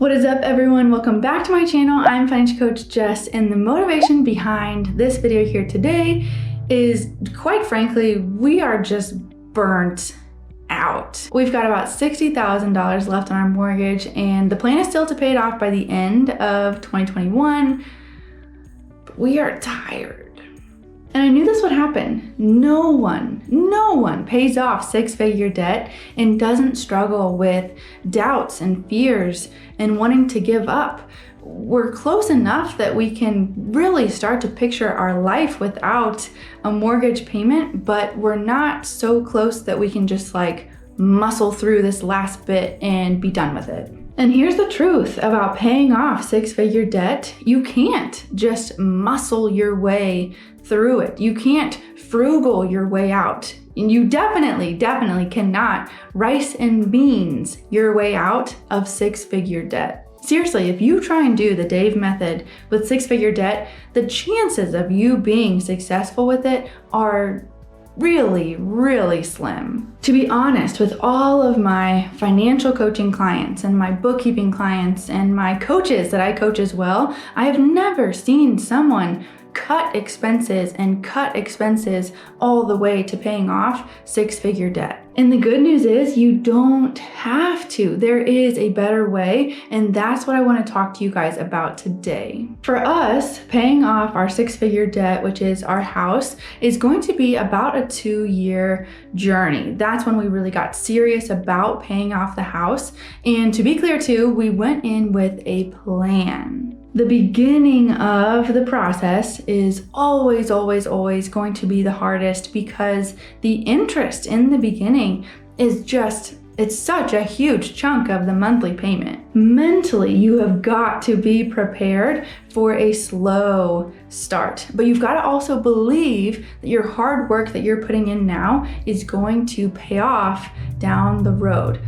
What is up, everyone? Welcome back to my channel. I'm financial coach Jess, and the motivation behind this video here today is, quite frankly, we are just burnt out. We've got about $60,000 left on our mortgage, and the plan is still to pay it off by the end of 2021. But we are tired. And I knew this would happen. No one pays off six-figure debt and doesn't struggle with doubts and fears and wanting to give up. We're close enough that we can really start to picture our life without a mortgage payment, but we're not so close that we can just muscle through this last bit and be done with it. And here's the truth about paying off six-figure debt. You can't just muscle your way through it. You can't frugal your way out. And you definitely cannot rice and beans your way out of six-figure debt. Seriously, if you try and do the Dave method with six-figure debt, the chances of you being successful with it are really slim. To be honest, with all of my financial coaching clients and my bookkeeping clients and my coaches that I coach as well, I have never seen someone cut expenses all the way to paying off six-figure debt. And the good news is you don't have to. There is a better way, and that's what I want to talk to you guys about today. For us, paying off our six-figure debt, which is our house, is going to be about a 2-year journey. That's when we really got serious about paying off the house. And to be clear too, we went in with a plan. The beginning of the process is always going to be the hardest because the interest in the beginning is it's such a huge chunk of the monthly payment. Mentally, you have got to be prepared for a slow start, but you've got to also believe that your hard work that you're putting in now is going to pay off down the road.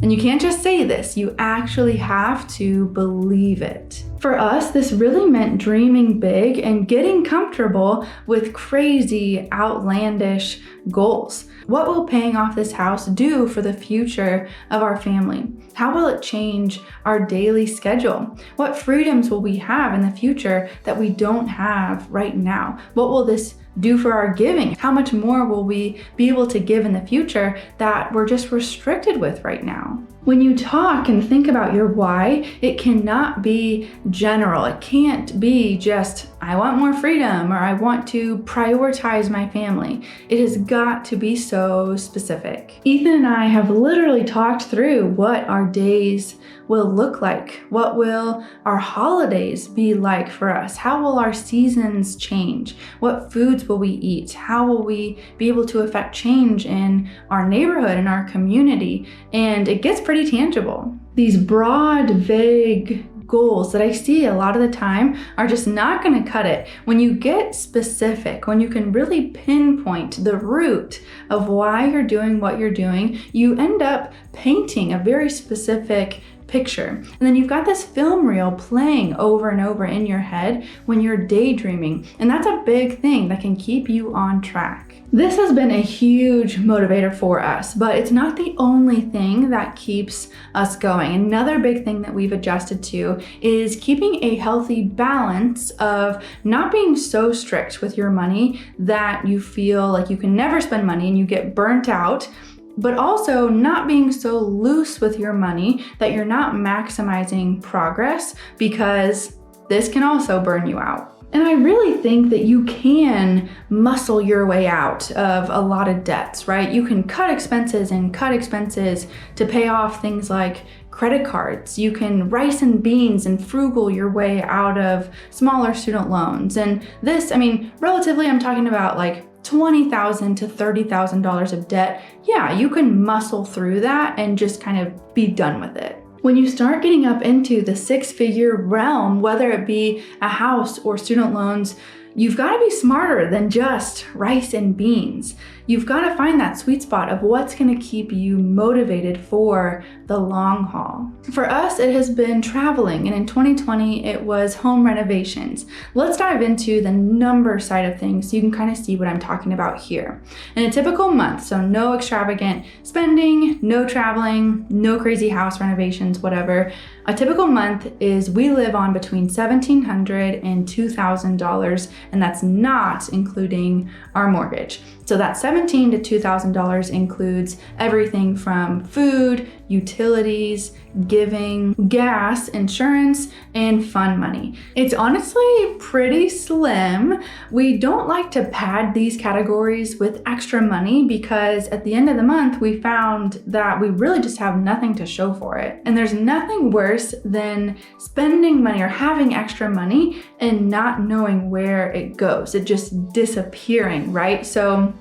And you can't just say this, you actually have to believe it. For us, this really meant dreaming big and getting comfortable with crazy, outlandish goals. What will paying off this house do for the future of our family? How will it change our daily schedule? What freedoms will we have in the future that we don't have right now? What will this do for our giving? How much more will we be able to give in the future that we're just restricted with right now? When you talk and think about your why, it cannot be general. It can't be just, I want more freedom or I want to prioritize my family. It has got to be so specific. Ethan and I have literally talked through what our days will look like. What will our holidays be like for us? How will our seasons change? What foods will we eat? How will we be able to affect change in our neighborhood, in our community? And it gets pretty tangible. These broad, vague goals that I see a lot of the time are just not going to cut it. When you get specific, when you can really pinpoint the root of why you're doing what you're doing, you end up painting a very specific picture. And then you've got this film reel playing over and over in your head when you're daydreaming. And that's a big thing that can keep you on track. This has been a huge motivator for us, but it's not the only thing that keeps us going. Another big thing that we've adjusted to is keeping a healthy balance of not being so strict with your money that you feel like you can never spend money and you get burnt out, but also not being so loose with your money that you're not maximizing progress, because this can also burn you out. And I really think that you can muscle your way out of a lot of debts, right? You can cut expenses to pay off things like credit cards. You can rice and beans and frugal your way out of smaller student loans. And this, relatively, I'm talking about $20,000 to $30,000 of debt. Yeah, you can muscle through that and just kind of be done with it. When you start getting up into the six-figure realm, whether it be a house or student loans, you've got to be smarter than just rice and beans. You've got to find that sweet spot of what's going to keep you motivated for the long haul. For us, it has been traveling, and in 2020, it was home renovations. Let's dive into the number side of things so you can kind of see what I'm talking about here. In a typical month, so no extravagant spending, no traveling, no crazy house renovations, whatever. A typical month is we live on between $1,700 and $2,000, and that's not including our mortgage. So that $1,700 to $2,000 includes everything from food, utilities, giving, gas, insurance, and fun money. It's honestly pretty slim. We don't like to pad these categories with extra money because at the end of the month, we found that we really just have nothing to show for it. And there's nothing worse than spending money or having extra money and not knowing where it goes. It just disappearing, right? So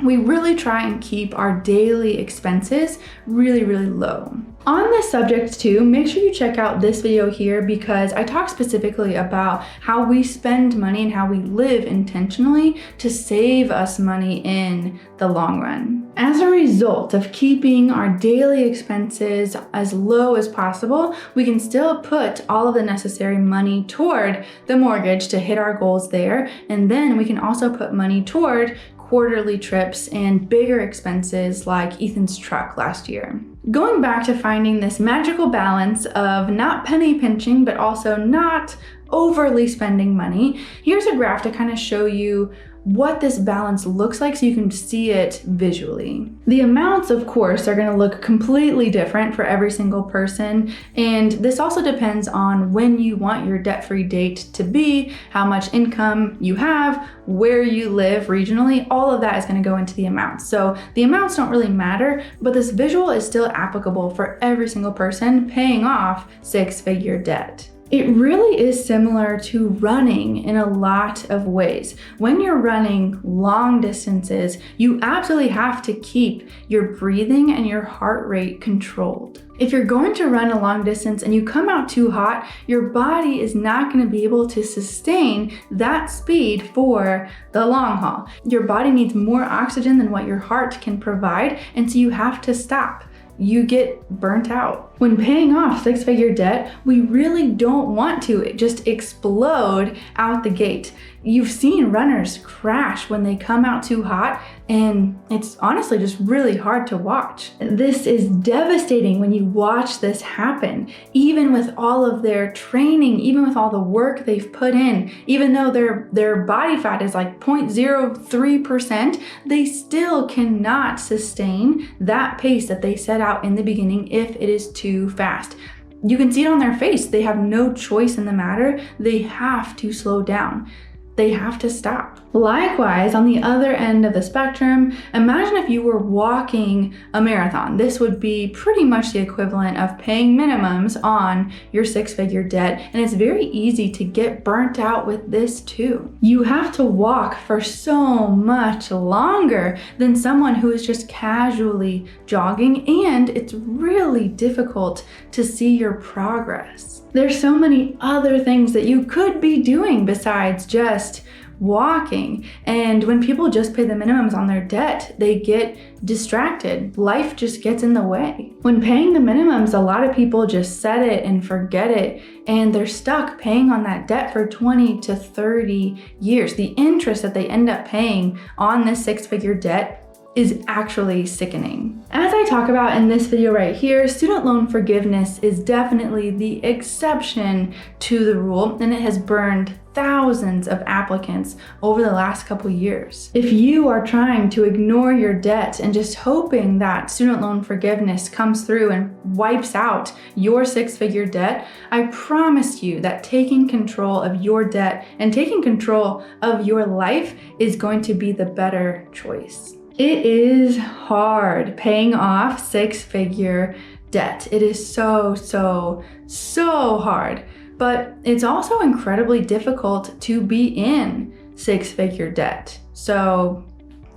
we really try and keep our daily expenses really, really low. On this subject too, make sure you check out this video here because I talk specifically about how we spend money and how we live intentionally to save us money in the long run. As a result of keeping our daily expenses as low as possible, we can still put all of the necessary money toward the mortgage to hit our goals there. And then we can also put money toward quarterly trips and bigger expenses like Ethan's truck last year. Going back to finding this magical balance of not penny pinching, but also not overly spending money, here's a graph to kind of show you what this balance looks like so you can see it visually. The amounts, of course, are going to look completely different for every single person, and this also depends on when you want your debt-free date to be, how much income you have, where you live regionally. All of that is going to go into the amounts. So the amounts don't really matter, but this visual is still applicable for every single person paying off six-figure debt. It really is similar to running in a lot of ways. When you're running long distances, you absolutely have to keep your breathing and your heart rate controlled. If you're going to run a long distance and you come out too hot, your body is not going to be able to sustain that speed for the long haul. Your body needs more oxygen than what your heart can provide, and so you have to stop. You get burnt out. When paying off six-figure debt, we really don't want to just explode out the gate. You've seen runners crash when they come out too hot, and it's honestly just really hard to watch. This is devastating when you watch this happen. Even with all of their training, even with all the work they've put in, even though their body fat is like 0.03%, they still cannot sustain that pace that they set out in the beginning if it is too fast. You can see it on their face. They have no choice in the matter. They have to slow down. They have to stop. Likewise, on the other end of the spectrum, imagine if you were walking a marathon. This would be pretty much the equivalent of paying minimums on your six-figure debt, and it's very easy to get burnt out with this too. You have to walk for so much longer than someone who is just casually jogging, and it's really difficult to see your progress. There's so many other things that you could be doing besides just walking. And when people just pay the minimums on their debt, they get distracted. Life just gets in the way. When paying the minimums, a lot of people just set it and forget it, and they're stuck paying on that debt for 20 to 30 years. The interest that they end up paying on this six-figure debt is actually sickening. As I talk about in this video right here, student loan forgiveness is definitely the exception to the rule, and it has burned thousands of applicants over the last couple years. If you are trying to ignore your debt and just hoping that student loan forgiveness comes through and wipes out your six-figure debt, I promise you that taking control of your debt and taking control of your life is going to be the better choice. It is hard paying off six-figure debt. It is so hard. But it's also incredibly difficult to be in six-figure debt. So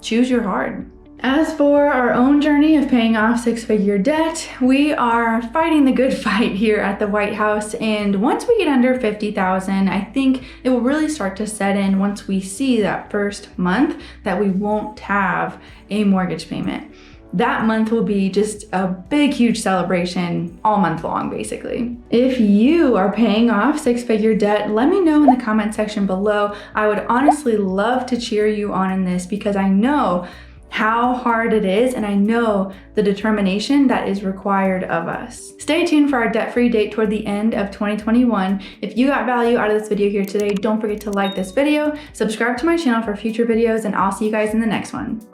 choose your hard. As for our own journey of paying off six-figure debt, we are fighting the good fight here at the White House. And once we get under 50,000, I think it will really start to set in once we see that first month that we won't have a mortgage payment. That month will be just a big, huge celebration all month long, basically. If you are paying off six-figure debt, let me know in the comment section below. I would honestly love to cheer you on in this because I know how hard it is, and I know the determination that is required of us. Stay tuned for our debt-free date toward the end of 2021. If you got value out of this video here today, don't forget to like this video, subscribe to my channel for future videos, and I'll see you guys in the next one.